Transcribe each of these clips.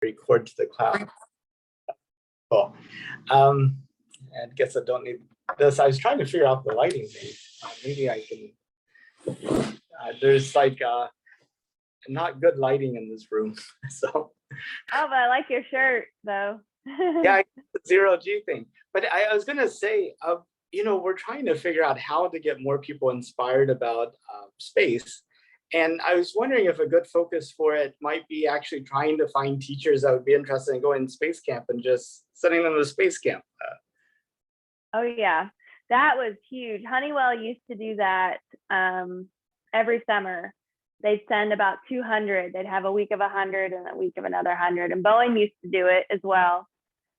record to the cloud. Cool. I guess I don't need this. I was trying to figure out the lighting thing. Maybe I can. There's like not good lighting in this room, so. Oh, but I like your shirt though. Yeah, the zero G thing. But I was gonna say, we're trying to figure out how to get more people inspired about space. And I was wondering if a good focus for it might be actually trying to find teachers that would be interested in going to space camp and just sending them to space camp. Oh yeah, that was huge. Honeywell used to do that every summer. They'd send about 200. They'd have a week of 100 and a week of another 100. And Boeing used to do it as well.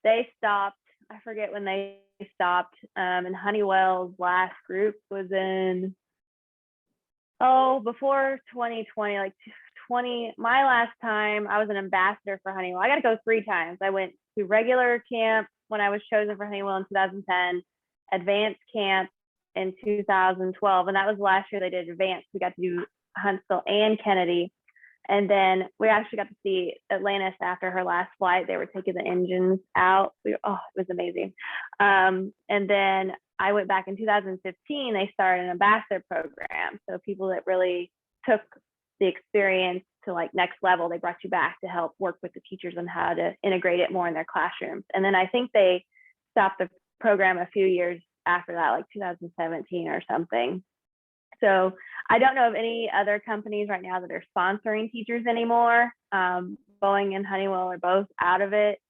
They stopped. I forget when they stopped. And Honeywell's last group was in, before 2020, like 20. My last time, I was an ambassador for Honeywell. I got to go 3 times. I went to regular camp when I was chosen for Honeywell in 2010, advanced camp in 2012, and that was last year. They did advanced. We got to do Huntsville and Kennedy, and then we actually got to see Atlantis after her last flight. They were taking the engines out. It was amazing. And then I went back in 2015. They started an ambassador program, so people that really took the experience to like next level, they brought you back to help work with the teachers on how to integrate it more in their classrooms. And then I think they stopped the program a few years after that, like 2017 or something. So I don't know of any other companies right now that are sponsoring teachers anymore. Boeing and Honeywell are both out of it,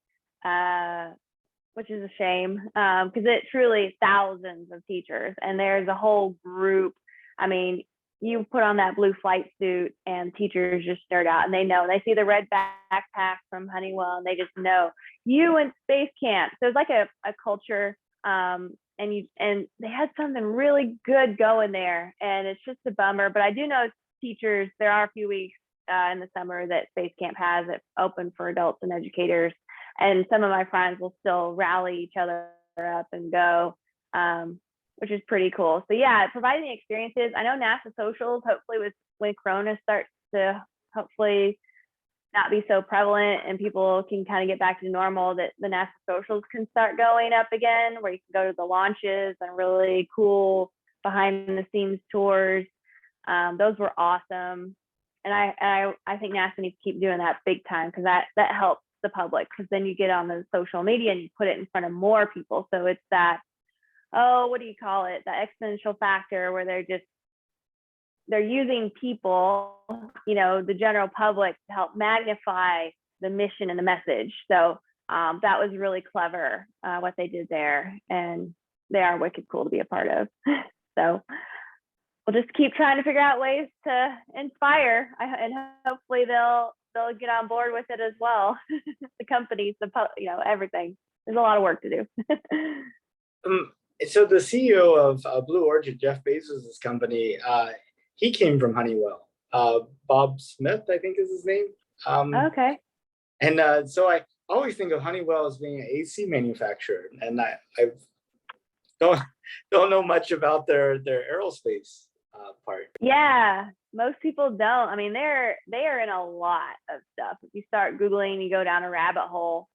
which is a shame, because it truly thousands of teachers, and there's a whole group. I mean, you put on that blue flight suit and teachers just start out, and they know. They see the red backpack from Honeywell and they just know you went space camp. So it's like a culture, and they had something really good going there, and it's just a bummer. But I do know teachers, there are a few weeks in the summer that space camp has it open for adults and educators, and some of my friends will still rally each other up and go, which is pretty cool. So yeah, providing the experiences. I know NASA socials, hopefully when Corona starts to hopefully not be so prevalent and people can kind of get back to normal, that the NASA socials can start going up again, where you can go to the launches and really cool behind the scenes tours. Those were awesome. And I think NASA needs to keep doing that big time, because that helps the public, because then you get on the social media and you put it in front of more people. So it's that, what do you call it? The exponential factor, where they're using people, the general public, to help magnify the mission and the message. So that was really clever, what they did there, and they are wicked cool to be a part of. So we'll just keep trying to figure out ways to inspire, and hopefully they'll get on board with it as well. The companies, everything. There's a lot of work to do. So the CEO of Blue Origin, Jeff Bezos' company, he came from Honeywell. Bob Smith, I think is his name. Okay. And so I always think of Honeywell as being an AC manufacturer, and I don't know much about their aerospace part. Yeah, most people don't. I mean, they are in a lot of stuff. If you start Googling, you go down a rabbit hole,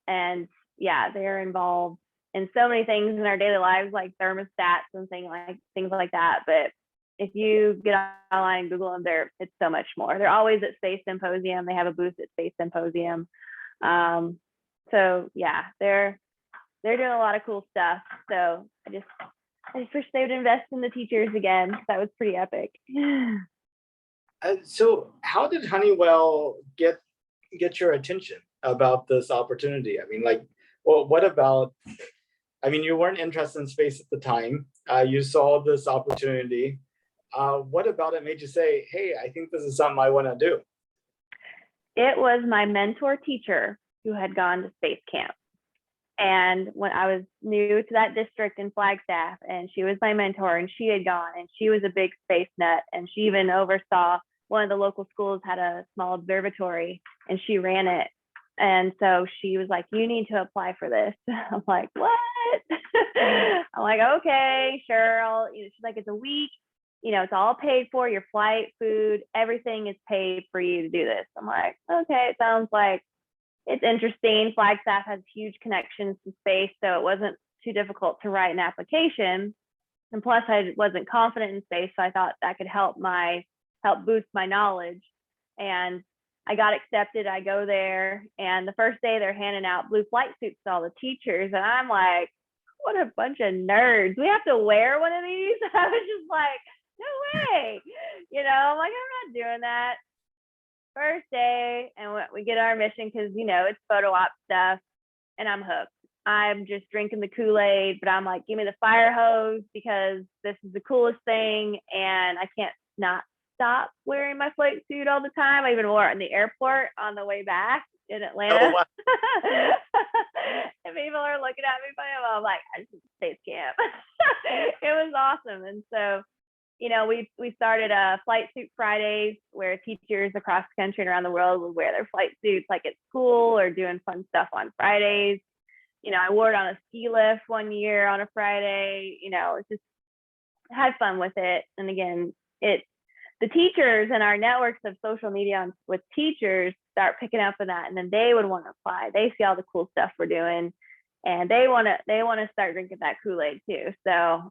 and yeah, they are involved in so many things in our daily lives, like thermostats and things like that. But if you get online and Google them, it's so much more. They're always at Space Symposium. They have a booth at Space Symposium. So yeah, they're doing a lot of cool stuff. So I just wish they would invest in the teachers again. That was pretty epic. So how did Honeywell get your attention about this opportunity? I mean, what about? I mean, you weren't interested in space at the time. You saw this opportunity. What about it made you say, hey, I think this is something I want to do? It was my mentor teacher who had gone to space camp. And when I was new to that district in Flagstaff, and she was my mentor, and she had gone, and she was a big space nut, and she even oversaw one of the local schools had a small observatory, and she ran it. And so she was like, you need to apply for this. I'm like, what? I'm like, okay, sure. She's like, it's a week, it's all paid for, your flight, food, everything is paid for you to do this. I'm like, okay, it sounds like it's interesting. Flagstaff has huge connections to space, so it wasn't too difficult to write an application. And plus, I wasn't confident in space, so I thought that could help boost my knowledge. And I got accepted. I go there, and the first day they're handing out blue flight suits to all the teachers, and I'm like, what a bunch of nerds. We have to wear one of these. I was just like, no way. I'm like, I'm not doing that. First day, and we get our mission because it's photo op stuff, and I'm hooked. I'm just drinking the Kool-Aid, but I'm like, give me the fire hose because this is the coolest thing, and I can't not stop wearing my flight suit all the time. I even wore it in the airport on the way back in Atlanta. Oh, wow. And people are looking at me funny. I'm like, I just space camp. It was awesome. And so, we started Flight Suit Fridays where teachers across the country and around the world would wear their flight suits like at school or doing fun stuff on Fridays. I wore it on a ski lift one year on a Friday. Just had fun with it. And again, the teachers and our networks of social media with teachers start picking up on that, and then they would want to apply. They see all the cool stuff we're doing, and they want to start drinking that Kool-Aid too. So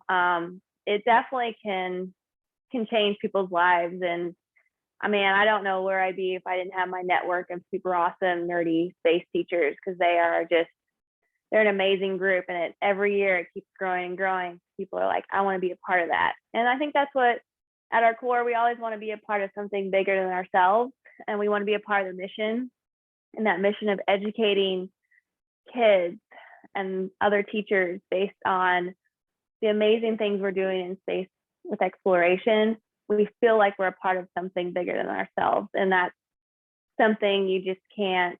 it definitely can change people's lives. And I don't know where I'd be if I didn't have my network of super awesome nerdy space teachers, because they're an amazing group, and every year it keeps growing and growing. People are like, I want to be a part of that. And I think that's what, at our core, we always want to be a part of something bigger than ourselves, and we want to be a part of the mission, and that mission of educating kids and other teachers based on the amazing things we're doing in space with exploration. We feel like we're a part of something bigger than ourselves, and that's something you just can't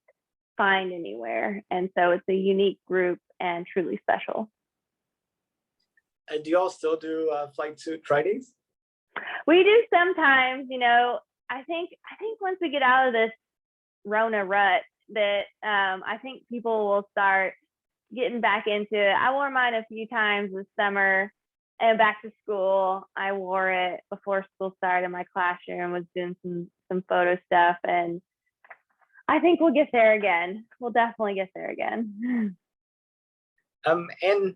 find anywhere. And so it's a unique group and truly special. Do you all still do Flight Suit Fridays? We do sometimes. I think once we get out of this Rona rut, that I think people will start getting back into it. I wore mine a few times this summer, and back to school, I wore it before school started in my classroom, was doing some photo stuff, and I think we'll get there again. We'll definitely get there again. And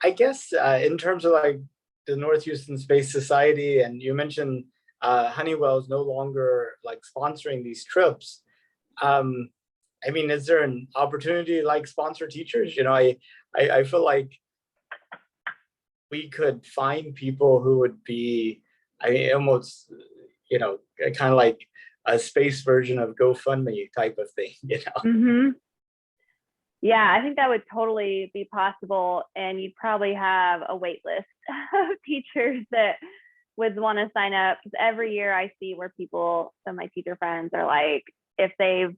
I guess in terms of like the North Houston Space Society, and you mentioned Honeywell is no longer like sponsoring these trips. Is there an opportunity to like sponsor teachers? I feel like we could find people who would be, almost, kind of like a space version of GoFundMe type of thing, Mm-hmm. Yeah, I think that would totally be possible. And you'd probably have a wait list of teachers that would want to sign up. Because every year I see where some of my teacher friends are like, if they've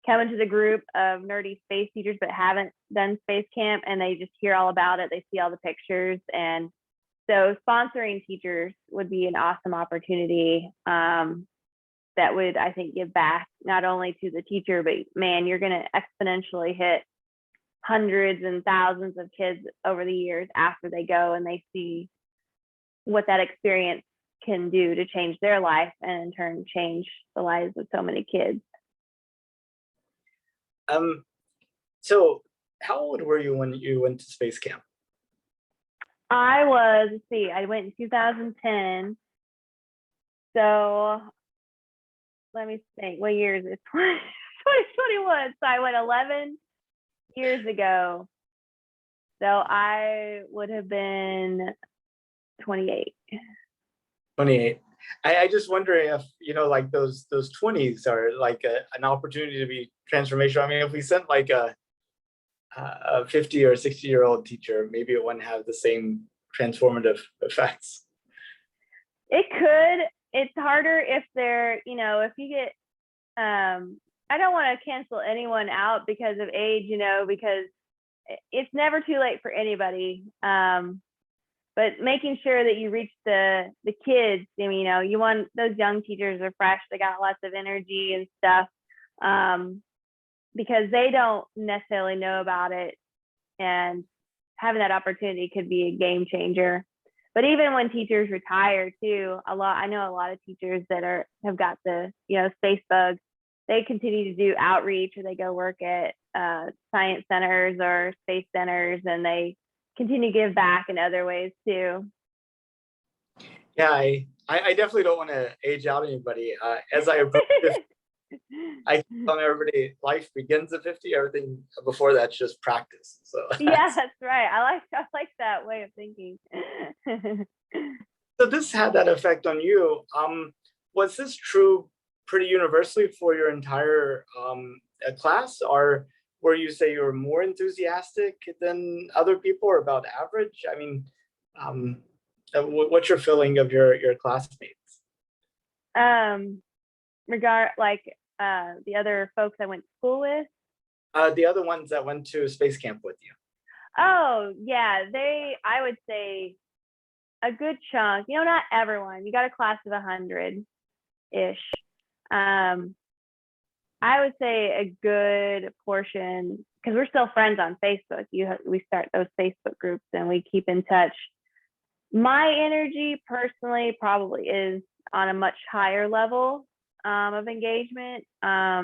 come into the group of nerdy space teachers but haven't done space camp, and they just hear all about it, they see all the pictures. And so sponsoring teachers would be an awesome opportunity. That would, I think, give back not only to the teacher, but man, you're going to exponentially hit hundreds and thousands of kids over the years after they go and they see what that experience can do to change their life, and in turn change the lives of so many kids. So how old were you when you went to space camp? I went in 2010. So let me think, what year is it? 2021. So I went 11 years ago. So I would have been 28. 28. I just wonder if, like those 20s are like an opportunity to be transformational. If we sent like a 50 or 60-year-old teacher, maybe it wouldn't have the same transformative effects. It could. It's harder if they're, if you get, I don't want to cancel anyone out because of age, because it's never too late for anybody. But making sure that you reach the kids, you want those young teachers are fresh, they got lots of energy and stuff, because they don't necessarily know about it, and having that opportunity could be a game changer. But even when teachers retire too, I know a lot of teachers that have got the, space bug. they continue to do outreach, or they go work at science centers or space centers, and they continue to give back in other ways too. Yeah, I definitely don't want to age out anybody. As I approach 50, I keep telling everybody life begins at 50. Everything before that's just practice. So Yeah, that's right. I like that way of thinking. so this had that effect on you. Was this true pretty universally for your entire class, or were you say you were more enthusiastic than other people, or about average? I mean, um, what's your feeling of your classmates? um, the other folks I went to school with. The other ones that went to space camp with you. Oh yeah, I would say a good chunk. Not everyone. You got a class of 100-ish. Um, I would say a good portion, because we're still friends on Facebook. We start those Facebook groups and we keep in touch. My energy personally probably is on a much higher level of engagement. I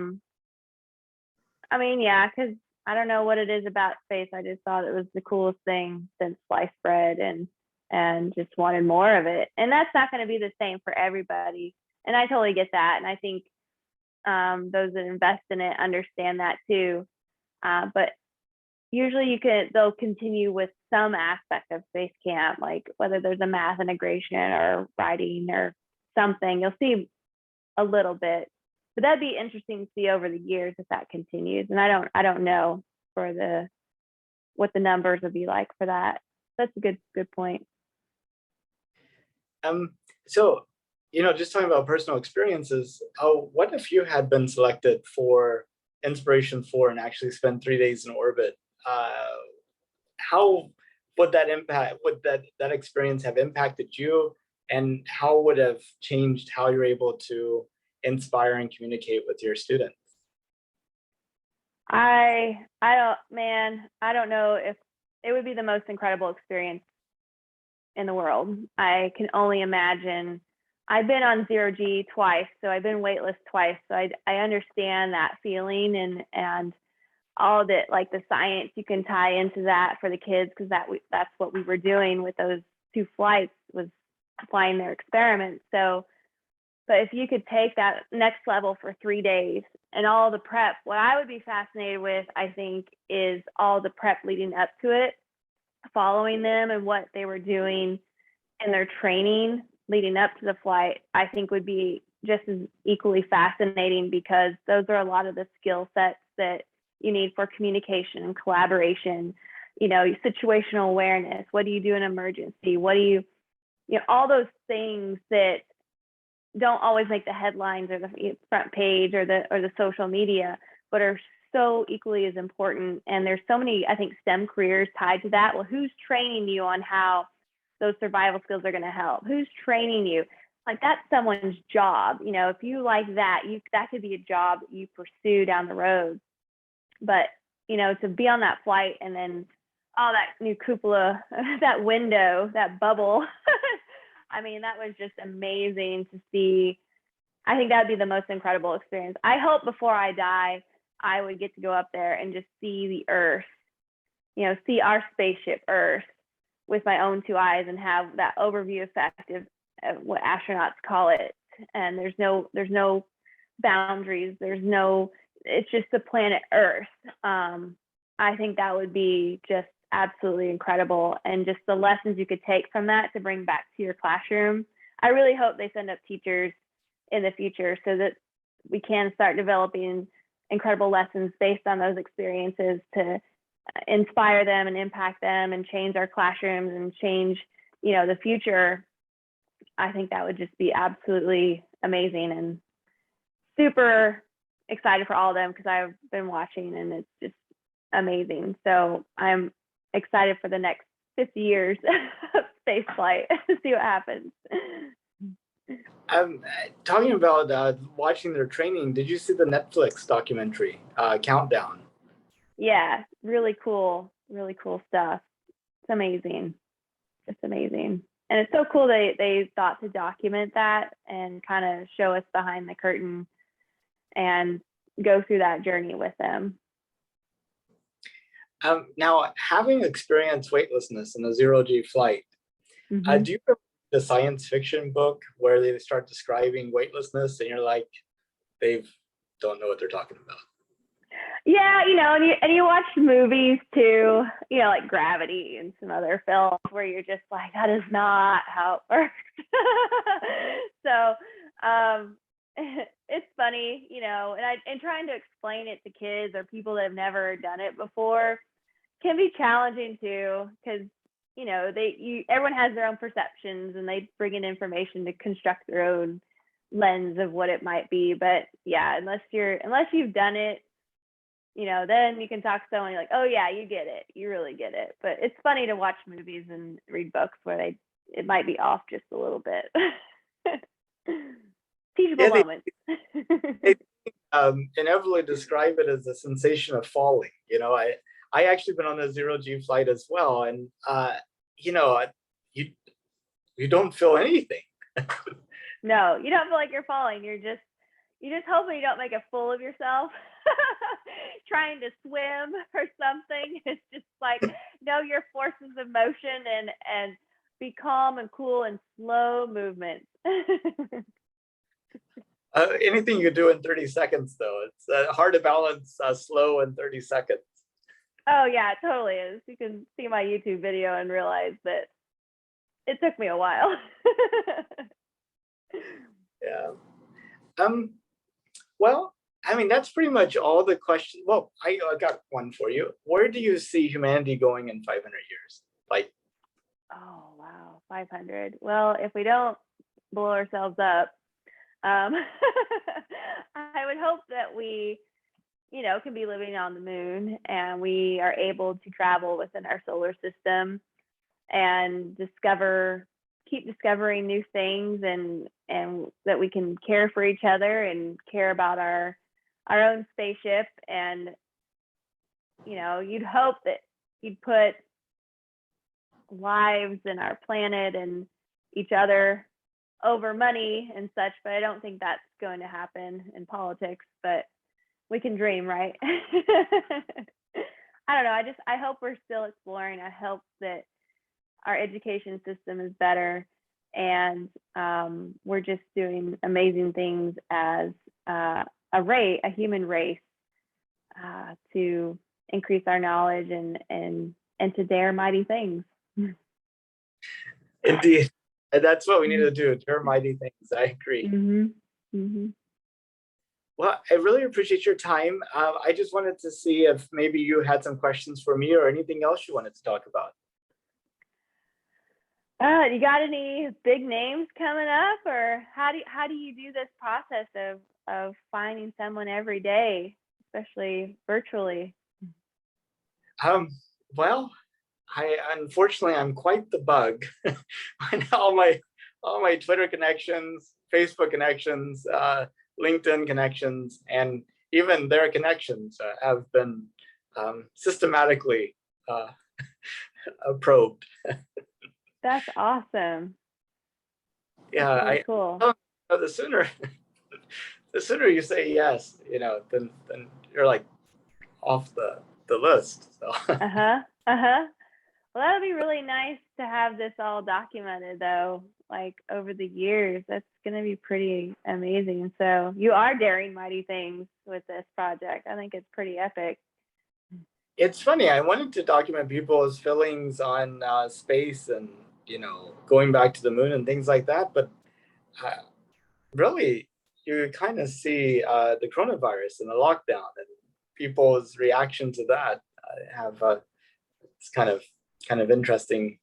mean, yeah, because I don't know what it is about space. I just thought it was the coolest thing since sliced bread, and just wanted more of it. And that's not going to be the same for everybody. And I totally get that. And I think those that invest in it understand that too. But usually they'll continue with some aspect of space camp, like whether there's a math integration or writing or something. You'll see a little bit, but that'd be interesting to see over the years if that continues. And I don't know what the numbers would be like for that. That's a good point. So, just talking about personal experiences, what if you had been selected for Inspiration 4 and actually spent 3 days in orbit? How would that experience have impacted you, and how would have changed how you're able to inspire and communicate with your students? I don't know if it would be the most incredible experience in the world. I can only imagine. I've been on 0G twice, so I've been waitlist twice, so I understand that feeling, and all that, like the science you can tie into that for the kids, because that's what we were doing with those 2 flights, was flying their experiments. So, but if you could take that next level for 3 days and all the prep, what I would be fascinated with, I think, is all the prep leading up to it, following them and what they were doing in their training leading up to the flight. I think would be just as equally fascinating, because those are a lot of the skill sets that you need for communication and collaboration, situational awareness. What do you do in emergency? What do you all those things that don't always make the headlines or the front page or the social media, but are so equally as important. And there's so many, I think, STEM careers tied to that. Well, who's training you on how those survival skills are going to help? Who's training you? Like, that's someone's job. If you like that, that could be a job that you pursue down the road. But, to be on that flight and then that new cupola, that window, that bubble, I mean, that was just amazing to see. I think that'd be the most incredible experience. I hope before I die, I would get to go up there and just see the Earth, see our spaceship Earth with my own 2 eyes, and have that overview effect of what astronauts call it. And there's no boundaries. It's just the planet Earth. I think that would be just absolutely incredible, and just the lessons you could take from that to bring back to your classroom. I really hope they send up teachers in the future so that we can start developing incredible lessons based on those experiences to inspire them and impact them and change our classrooms and change, the future. I think that would just be absolutely amazing, and super excited for all of them, because I've been watching and it's just amazing. So I'm excited for the next 50 years of space flight to see what happens. Talking about watching their training, did you see the Netflix documentary, Countdown? Yeah, really cool stuff. It's amazing. It's amazing. And it's so cool they thought to document that and kind of show us behind the curtain. And go through that journey with them. Now, having experienced weightlessness in a zero-G flight, Mm-hmm. do you remember the science fiction book where they start describing weightlessness and you're like, they don't know what they're talking about? Yeah, and you watch movies too, like Gravity and some other films where you're just like, that is not how it works. So it's funny, and trying to explain it to kids or people that have never done it before can be challenging too, because everyone has their own perceptions and they bring in information to construct their own lens of what it might be. But yeah, unless you've done it, then you can talk to someone, you're like, oh yeah, you get it, you really get it. But it's funny to watch movies and read books where it might be off just a little bit. Teachable Yeah, moments. they inevitably describe it as the sensation of falling. I actually been on a zero-G flight as well, and you you don't feel anything. No, you don't feel like you're falling. You're just hoping you don't make a fool of yourself trying to swim or something. It's just like, know your forces of motion and be calm and cool and slow movements. Anything you do in 30 seconds, though, it's hard to balance slow in 30 seconds. Oh yeah, it totally is. You can see my YouTube video and realize that it took me a while. Yeah. Well, I mean, that's pretty much all the questions. Well, I got one for you. Where do you see humanity going in 500 years? Like, Oh wow, 500. Well, if we don't blow ourselves up, I would hope that we, can be living on the moon and we are able to travel within our solar system and keep discovering new things, and that we can care for each other and care about our own spaceship. And you'd hope that you'd put lives and our planet and each other over money and such, but I don't think that's going to happen in politics. But we can dream, right? I don't know. I hope we're still exploring. I hope that our education system is better, and we're just doing amazing things as a human race, to increase our knowledge and to dare mighty things. indeed, and that's what we need to do. Dare mighty things. I agree. Mm-hmm. Mm-hmm. Well, I really appreciate your time. I just wanted to see if maybe you had some questions for me or anything else you wanted to talk about. You got any big names coming up, or how do you do this process of finding someone every day, especially virtually? Well, unfortunately I'm quite the bug. all my Twitter connections, Facebook connections, LinkedIn connections, and even their connections have been systematically probed. That's awesome. Yeah, That's really cool. the sooner you say yes, then you're like off the list. So. Uh-huh. Uh-huh. Well, that would be really nice to have this all documented, though, like over the years. That's going to be pretty amazing. So you are daring mighty things with this project. I think it's pretty epic. It's funny. I wanted to document people's feelings on space and going back to the moon and things like that, but really, you kind of see the coronavirus and the lockdown and people's reaction to that. Have it's kind of interesting,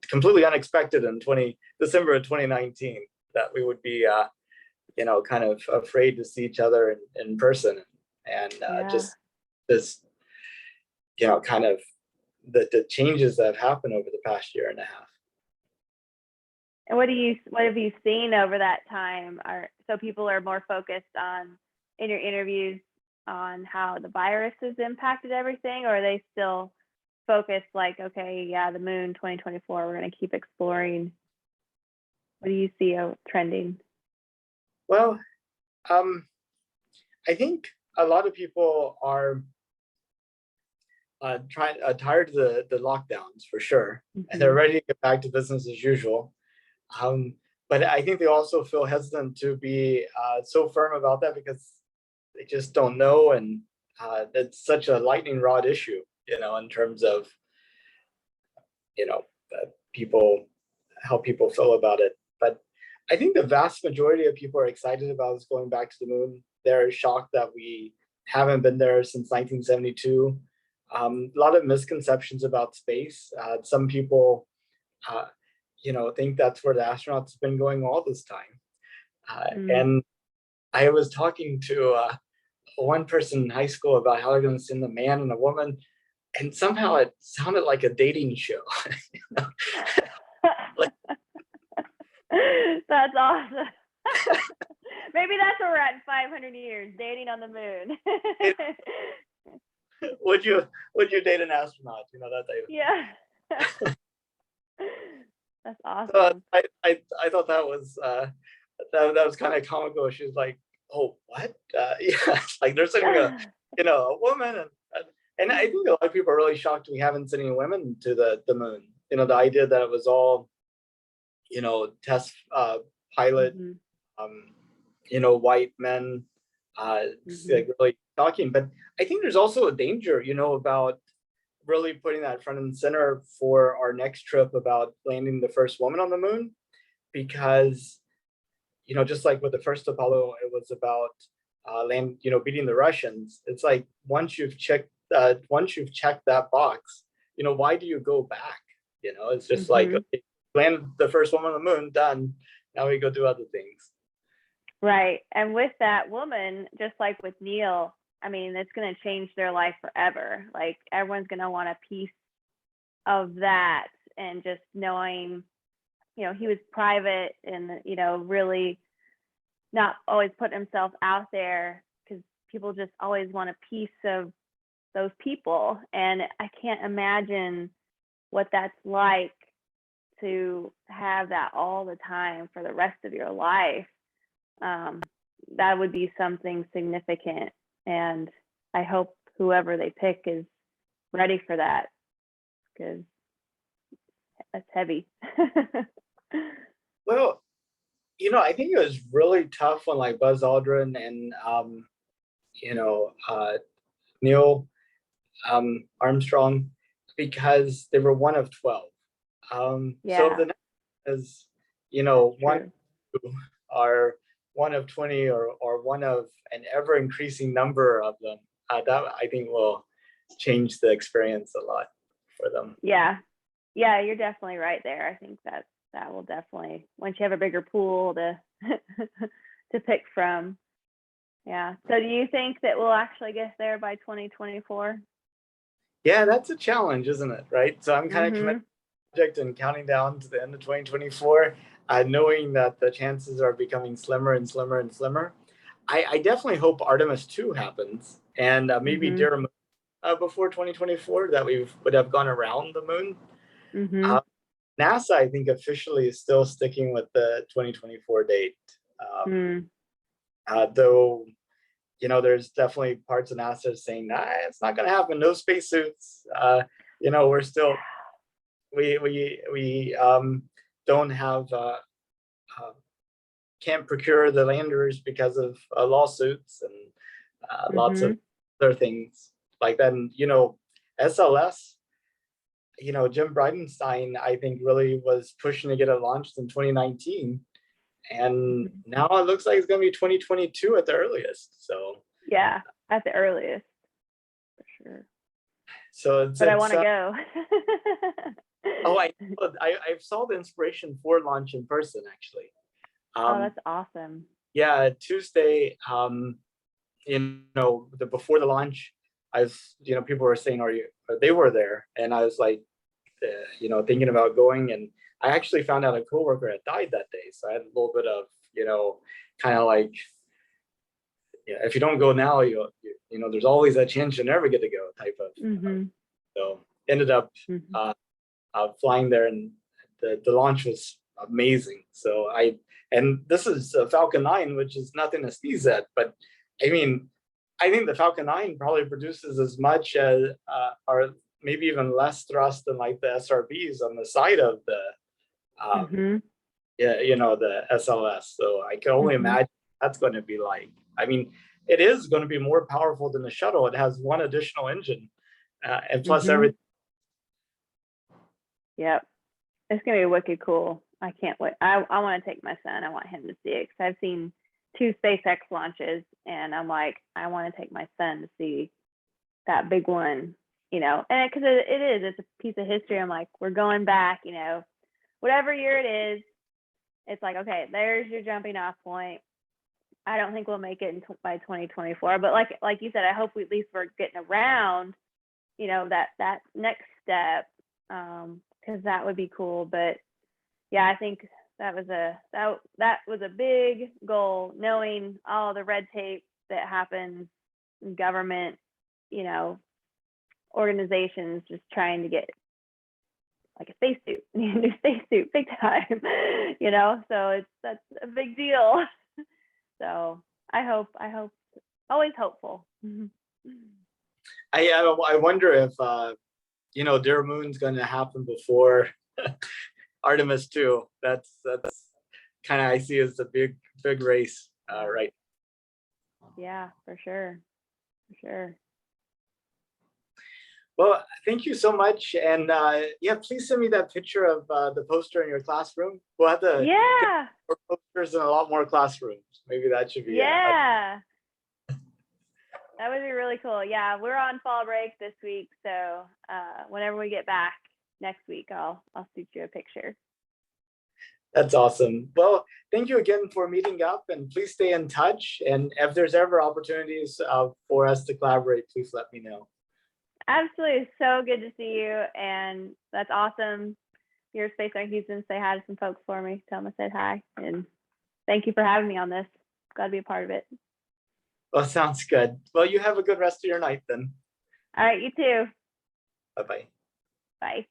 completely unexpected in December of 2019 that we would be kind of afraid to see each other in person, and just this kind of the changes that have happened over the past year and a half. And what have you seen over that time? So people are more focused on, in your interviews, on how the virus has impacted everything, or are they still focused like, okay, yeah, the moon 2024, we're going to keep exploring? What do you see trending? Well, I think a lot of people are tired of the lockdowns for sure, and they're Mhm. ready to get back to business as usual. Um, but I think they also feel hesitant to be so firm about that because they just don't know, and it's such a lightning rod issue, in terms of you know people how people feel about it. But I think the vast majority of people are excited about us going back to the moon. They're shocked that we haven't been there since 1972. A lot of misconceptions about space. Some people, uh, think that's where the astronauts have been going all this time. Mm. And I was talking to one person in high school about how they're going to send a man and a woman, and somehow it sounded like a dating show. Like, That's awesome. Maybe that's where we're at in 500 years, dating on the moon. it, would you date an astronaut? That type Yeah. That's So awesome. I thought that was kind of comical. She was like, "Oh, what?" Yeah, like they're sending a woman, and I think a lot of people are really shocked we haven't sent any women to the moon. The idea that it was all test pilot, Mhm. um, white men, it's Mhm. like really shocking. But I think there's also a danger, about really putting that front and center for our next trip about landing the first woman on the moon, because just like with the first Apollo, it was about beating the Russians. It's like once you've checked that box, why do you go back? It's just like, Mhm. okay, landed the first woman on the moon, done. Now we go do other things. Right. And with that woman, just like with Neil, I mean, it's going to change their life forever. Like everyone's going to want a piece of that, and just knowing, he was private and, really not always putting himself out there, because people just always want a piece of those people. And I can't imagine what that's like to have that all the time for the rest of your life. Um, that would be something significant. And I hope whoever they pick is ready for that, because that's heavy. Well, I think it was really tough when like Buzz Aldrin and Neil Armstrong, because they were one of 12. So Yeah, the next is, that's one true. are one of 20, or one of an ever increasing number of them. That I think will change the experience a lot for them. Yeah. Yeah, you're definitely right there. I think that will definitely, once you have a bigger pool to to pick from. Yeah. So do you think that we'll actually get there by 2024? Yeah, that's a challenge, isn't it? Right. So I'm kind of committed Mhm. to the project and counting down to the end of 2024, knowing that the chances are becoming slimmer and slimmer and slimmer. I definitely hope Artemis 2 happens, and maybe Mhm. Dear Moon before 2024, that we would have gone around the moon. Uh, Mhm. NASA, I think, officially is still sticking with the 2024 date. Mm. Though, there's definitely parts of NASA saying, nah, it's not going to happen. No spacesuits. We're still, we don't have, uh, can't procure the landers because of lawsuits and lots of Mhm. other things like that. And, SLS, Jim Bridenstine, I think, really was pushing to get it launched in 2019. And Mhm. now it looks like it's going to be 2022 at the earliest. So, Yeah, at the earliest, for sure. so But I want to go. oh, I saw the inspiration for launch in person, actually. Oh, Um, that's awesome. yeah, Tuesday, before the launch, people were saying, they were there. And I was like, thinking about going, and I actually found out a coworker had died that day. So I had a little bit of, kind of like, yeah, if you don't go now, there's always that chance you never get to go type of. Mhm. So ended up Mhm. uh, flying there, and the launch was amazing. And this is a Falcon 9, which is nothing to sneeze at, but I mean, I think the Falcon 9 probably produces as much as, or maybe even less thrust than like the SRBs on the side of the, Mm-hmm. yeah, the SLS. So I can only Mm-hmm. imagine that's going to be like. I mean, it is going to be more powerful than the shuttle. It has one additional engine, and plus Mm-hmm. everything. Yep. It's gonna be wicked cool. I can't wait. I want to take my son. I want him to see it because I've seen 2 SpaceX launches, and I'm like, I want to take my son to see that big one. And because it's a piece of history. I'm like, we're going back. Whatever year it is, it's like, okay, there's your jumping off point. I don't think we'll make it by 2024, but like you said, I hope at least we're getting around, that next step, because that would be cool. But yeah, I think that was a big goal, knowing all the red tape that happens in government, organizations just trying to get like a spacesuit, new spacesuit, big time, So that's a big deal. So I hope, always hopeful. I wonder if Dear Moon's going to happen before Artemis 2. That's kind of I see as a big race, right? Yeah, for sure. Well, thank you so much, and yeah, please send me that picture of the poster in your classroom. We'll have to get Yeah, more posters in a lot more classrooms. Maybe that should be yeah. That would be really cool. Yeah, we're on fall break this week, so whenever we get back next week, I'll shoot you a picture. That's awesome. Well, thank you again for meeting up, and please stay in touch. And if there's ever opportunities for us to collaborate, please let me know. Absolutely. So good to see you. And that's awesome. You're Space on Houston. Say hi to some folks for me. Tell them I said hi. And thank you for having me on this. Glad to be a part of it. Well, sounds good. Well, you have a good rest of your night then. All right. You too. Bye-bye. Bye.